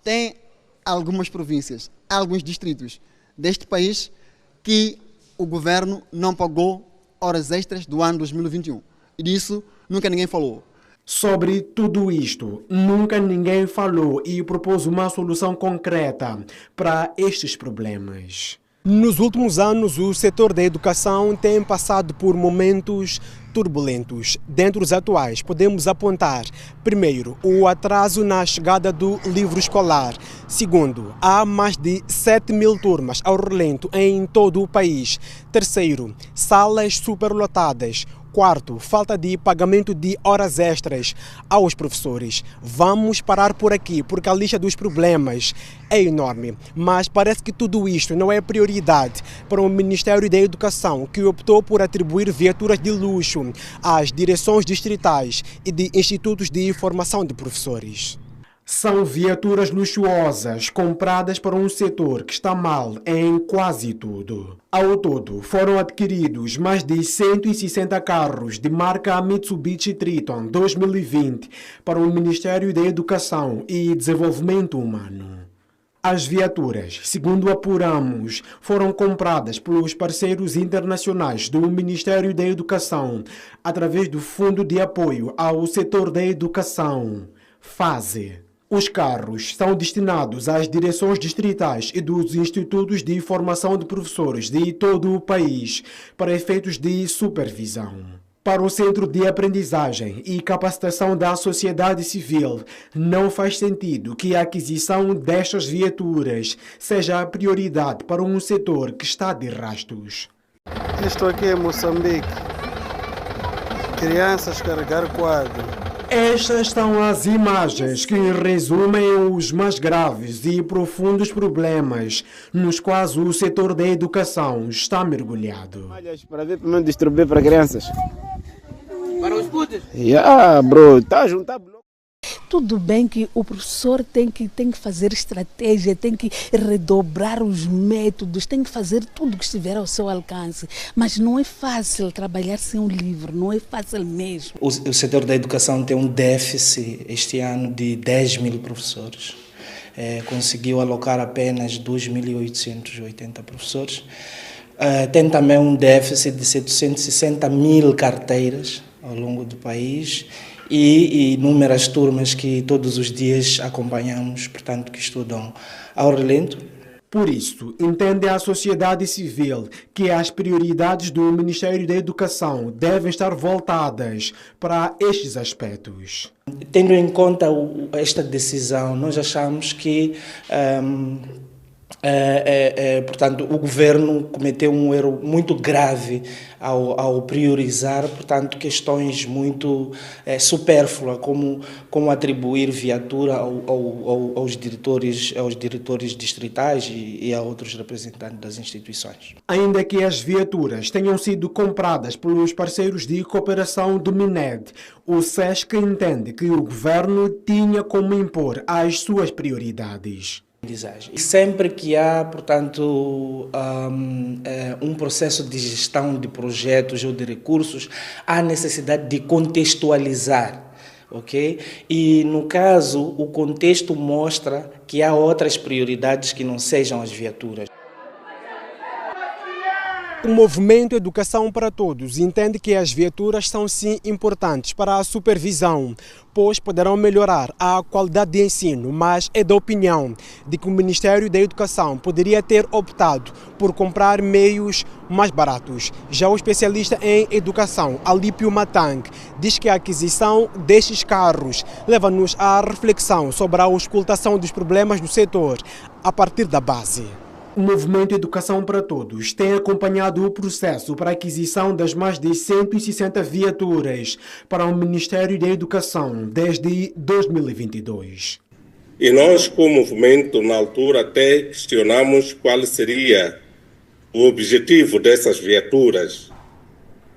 tem algumas províncias, alguns distritos deste país que o governo não pagou horas extras do ano 2021. E disso nunca ninguém falou. Sobre tudo isto, nunca ninguém falou e propôs uma solução concreta para estes problemas. Nos últimos anos, o setor da educação tem passado por momentos turbulentos. Dentre os atuais, podemos apontar, primeiro, o atraso na chegada do livro escolar. Segundo, há mais de 7.000 turmas ao relento em todo o país. Terceiro, salas superlotadas. Quarto, falta de pagamento de horas extras aos professores. Vamos parar por aqui, porque a lista dos problemas é enorme. Mas parece que tudo isto não é prioridade para o Ministério da Educação, que optou por atribuir viaturas de luxo às direções distritais e de institutos de formação de professores. São viaturas luxuosas compradas para um setor que está mal em quase tudo. Ao todo, foram adquiridos mais de 160 carros de marca Mitsubishi Triton 2020 para o Ministério da Educação e Desenvolvimento Humano. As viaturas, segundo apuramos, foram compradas pelos parceiros internacionais do Ministério da Educação através do Fundo de Apoio ao Setor da Educação, FASE. Os carros são destinados às direções distritais e dos institutos de formação de professores de todo o país para efeitos de supervisão. Para o Centro de Aprendizagem e Capacitação da Sociedade Civil, não faz sentido que a aquisição destas viaturas seja a prioridade para um setor que está de rastos. Isto aqui é Moçambique. Crianças carregar quadro. Estas são as imagens que resumem os mais graves e profundos problemas nos quais o setor da educação está mergulhado. Para ver primeiro distribuir para crianças. Para os putos? Bro, está a juntar bloco. Tudo bem que o professor tem que fazer estratégia, tem que redobrar os métodos, tem que fazer tudo que estiver ao seu alcance. Mas não é fácil trabalhar sem um livro, não é fácil mesmo. O setor da educação tem um déficit este ano de 10.000 professores. Conseguiu alocar apenas 2.880 professores. Tem também um déficit de 760.000 carteiras ao longo do país. E inúmeras turmas que todos os dias acompanhamos, portanto, que estudam ao relento. Por isso, entende a sociedade civil que as prioridades do Ministério da Educação devem estar voltadas para estes aspectos. Tendo em conta esta decisão, nós achamos que portanto, o governo cometeu um erro muito grave ao priorizar, portanto, questões muito supérfluas, como atribuir viatura aos diretores distritais e a outros representantes das instituições. Ainda que as viaturas tenham sido compradas pelos parceiros de cooperação do MINED, o SESC entende que o governo tinha como impor as suas prioridades. Sempre que há, portanto, um processo de gestão de projetos ou de recursos, há necessidade de contextualizar, ok? E, no caso, o contexto mostra que há outras prioridades que não sejam as viaturas. O movimento Educação para Todos entende que as viaturas são sim importantes para a supervisão, pois poderão melhorar a qualidade de ensino, mas é da opinião de que o Ministério da Educação poderia ter optado por comprar meios mais baratos. Já o especialista em educação, Alípio Matang, diz que a aquisição destes carros leva-nos à reflexão sobre a auscultação dos problemas do setor a partir da base. O Movimento Educação para Todos tem acompanhado o processo para a aquisição das mais de 160 viaturas para o Ministério da Educação desde 2022. E nós, como movimento, na altura até questionamos qual seria o objetivo dessas viaturas.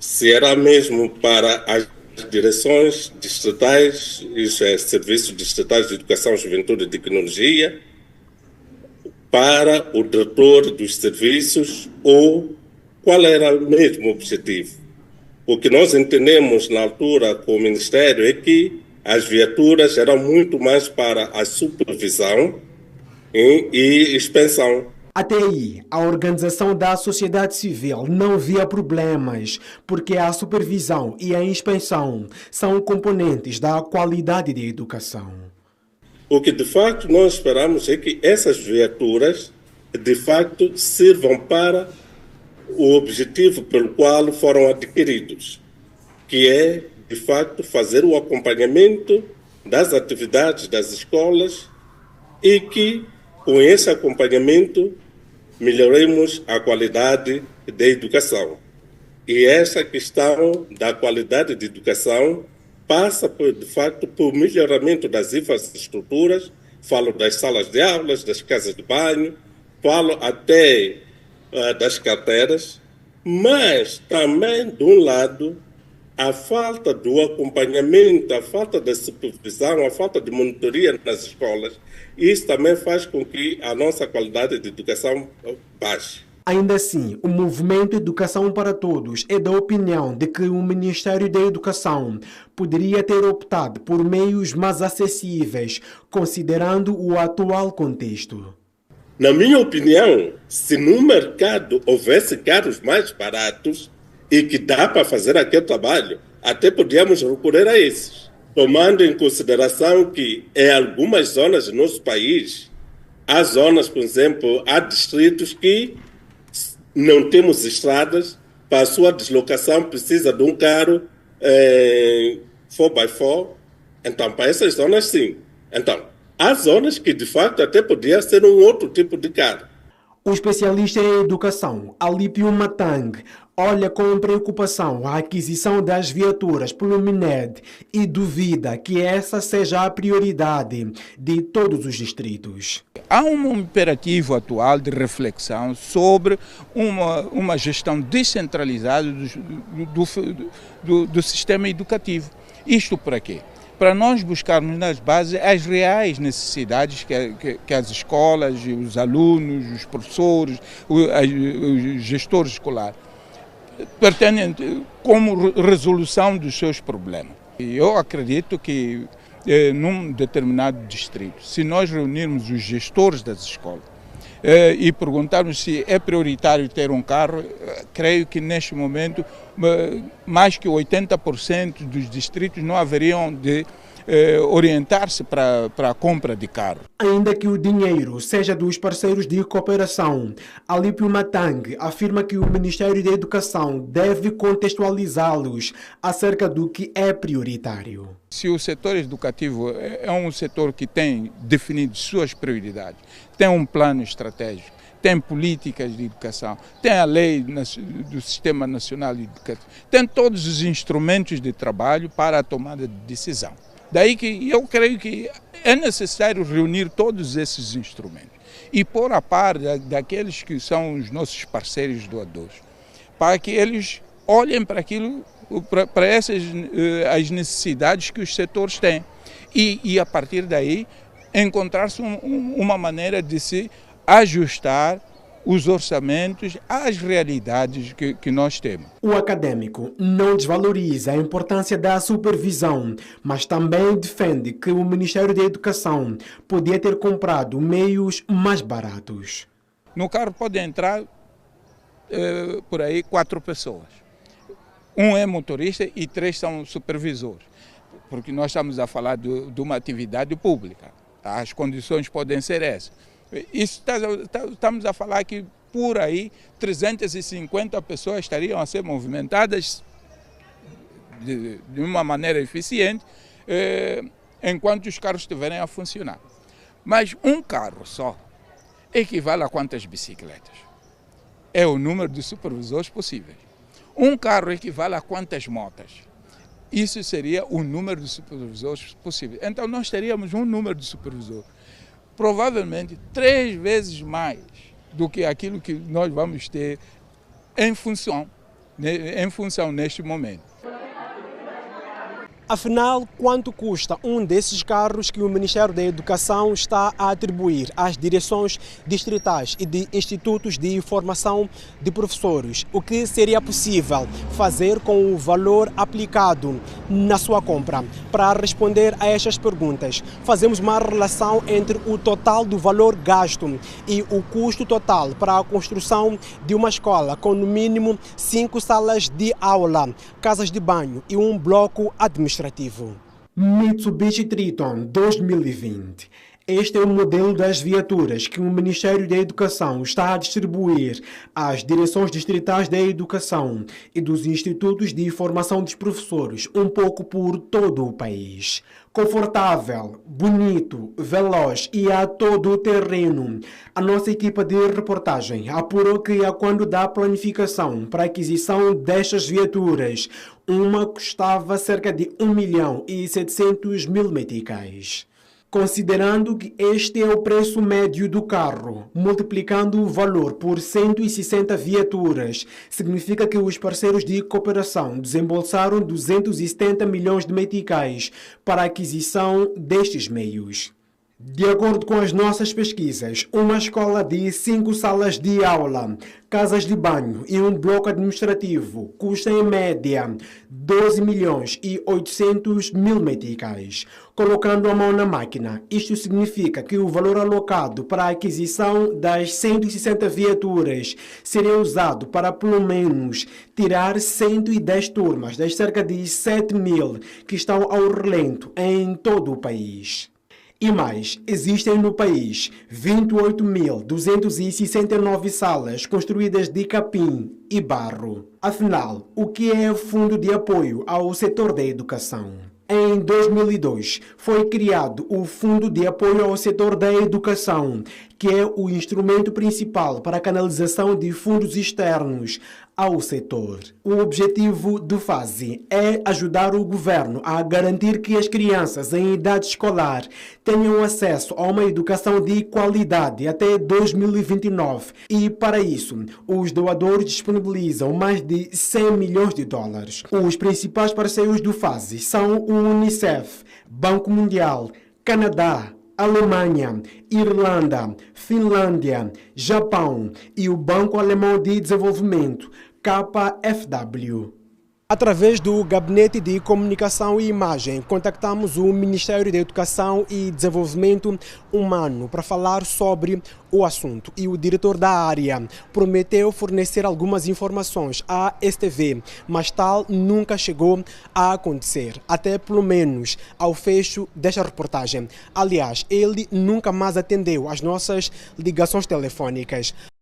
Se era mesmo para as direções distritais, isso é, Serviços Distritais de Educação, Juventude e Tecnologia, para o diretor dos serviços, ou qual era o mesmo objetivo. O que nós entendemos na altura com o Ministério é que as viaturas eram muito mais para a supervisão e expansão. Até aí, a organização da sociedade civil não via problemas, porque a supervisão e a inspeção são componentes da qualidade da educação. O que de facto nós esperamos é que essas viaturas de facto sirvam para o objetivo pelo qual foram adquiridos, que é de facto fazer o acompanhamento das atividades das escolas e que com esse acompanhamento melhoremos a qualidade da educação. E essa questão da qualidade de educação passa, de facto, por melhoramento das infraestruturas, falo das salas de aulas, das casas de banho, falo até das carteiras, mas também, de um lado, a falta do acompanhamento, a falta da supervisão, a falta de monitoria nas escolas, isso também faz com que a nossa qualidade de educação baixe. Ainda assim, o movimento Educação para Todos é da opinião de que o Ministério da Educação poderia ter optado por meios mais acessíveis, considerando o atual contexto. Na minha opinião, se no mercado houvesse carros mais baratos e que dá para fazer aquele trabalho, até podíamos recorrer a esses. Tomando em consideração que em algumas zonas do nosso país, há zonas, por exemplo, há distritos que não temos estradas, para a sua deslocação precisa de um carro 4x4, então para essas zonas sim. Então, há zonas que de facto até podia ser um outro tipo de carro. O especialista em educação, Alípio Matang, olha com preocupação a aquisição das viaturas pelo MINED e duvida que essa seja a prioridade de todos os distritos. Há um imperativo atual de reflexão sobre uma gestão descentralizada do sistema educativo. Isto para quê? Para nós buscarmos nas bases as reais necessidades que as escolas, os alunos, os professores, os gestores escolares pretendem como resolução dos seus problemas. E eu acredito que num determinado distrito, se nós reunirmos os gestores das escolas e perguntarmos se é prioritário ter um carro, creio que neste momento mais que 80% dos distritos não haveriam de orientar-se para a compra de carro. Ainda que o dinheiro seja dos parceiros de cooperação, Alípio Matang afirma que o Ministério da Educação deve contextualizá-los acerca do que é prioritário. Se o setor educativo é um setor que tem definido suas prioridades, tem um plano estratégico, tem políticas de educação, tem a lei do Sistema Nacional de Educação, tem todos os instrumentos de trabalho para a tomada de decisão. Daí que eu creio que é necessário reunir todos esses instrumentos e pôr a par daqueles que são os nossos parceiros doadores, para que eles olhem para aquilo, para essas as necessidades que os setores têm e a partir daí encontrar-se uma maneira de se ajustar os orçamentos às realidades que nós temos. O acadêmico não desvaloriza a importância da supervisão, mas também defende que o Ministério da Educação podia ter comprado meios mais baratos. No carro podem entrar por aí 4 pessoas. Um é motorista e 3 são supervisores, porque nós estamos a falar de uma atividade pública. As condições podem ser essas. Estamos a falar que por aí 350 pessoas estariam a ser movimentadas de uma maneira eficiente enquanto os carros estiverem a funcionar. Mas um carro só equivale a quantas bicicletas? É o número de supervisores possíveis. Um carro equivale a quantas motas? Isso seria o número de supervisores possível. Então nós teríamos um número de supervisores provavelmente 3 vezes mais do que aquilo que nós vamos ter em função neste momento. Afinal, quanto custa um desses carros que o Ministério da Educação está a atribuir às direções distritais e de institutos de formação de professores? O que seria possível fazer com o valor aplicado na sua compra? Para responder a estas perguntas, fazemos uma relação entre o total do valor gasto e o custo total para a construção de uma escola com no mínimo 5 salas de aula, casas de banho e um bloco administrativo. Mitsubishi Triton 2020. Este é o modelo das viaturas que o Ministério da Educação está a distribuir às direções distritais da educação e dos institutos de formação dos professores, um pouco por todo o país. Confortável, bonito, veloz e a todo o terreno. A nossa equipa de reportagem apurou que, quando da planificação para a aquisição destas viaturas, uma custava cerca de 1.700.000 meticais. Considerando que este é o preço médio do carro, multiplicando o valor por 160 viaturas, significa que os parceiros de cooperação desembolsaram 270 milhões de meticais para a aquisição destes meios. De acordo com as nossas pesquisas, uma escola de 5 salas de aula, casas de banho e um bloco administrativo custa em média 12.800.000 meticais. Colocando a mão na máquina, isto significa que o valor alocado para a aquisição das 160 viaturas seria usado para pelo menos tirar 110 turmas das cerca de 7.000 que estão ao relento em todo o país. E mais, existem no país 28.269 salas construídas de capim e barro. Afinal, o que é o Fundo de Apoio ao Setor da Educação? Em 2002, foi criado o Fundo de Apoio ao Setor da Educação, que é o instrumento principal para a canalização de fundos externos ao setor. O objetivo do FASE é ajudar o governo a garantir que as crianças em idade escolar tenham acesso a uma educação de qualidade até 2029 e, para isso, os doadores disponibilizam mais de 100 milhões de dólares. Os principais parceiros do FASE são o UNICEF, Banco Mundial, Canadá, Alemanha, Irlanda, Finlândia, Japão e o Banco Alemão de Desenvolvimento, KfW. Através do Gabinete de Comunicação e Imagem, contactamos o Ministério da Educação e Desenvolvimento Humano para falar sobre o assunto. E o diretor da área prometeu fornecer algumas informações à STV, mas tal nunca chegou a acontecer, até pelo menos ao fecho desta reportagem. Aliás, ele nunca mais atendeu às nossas ligações telefônicas.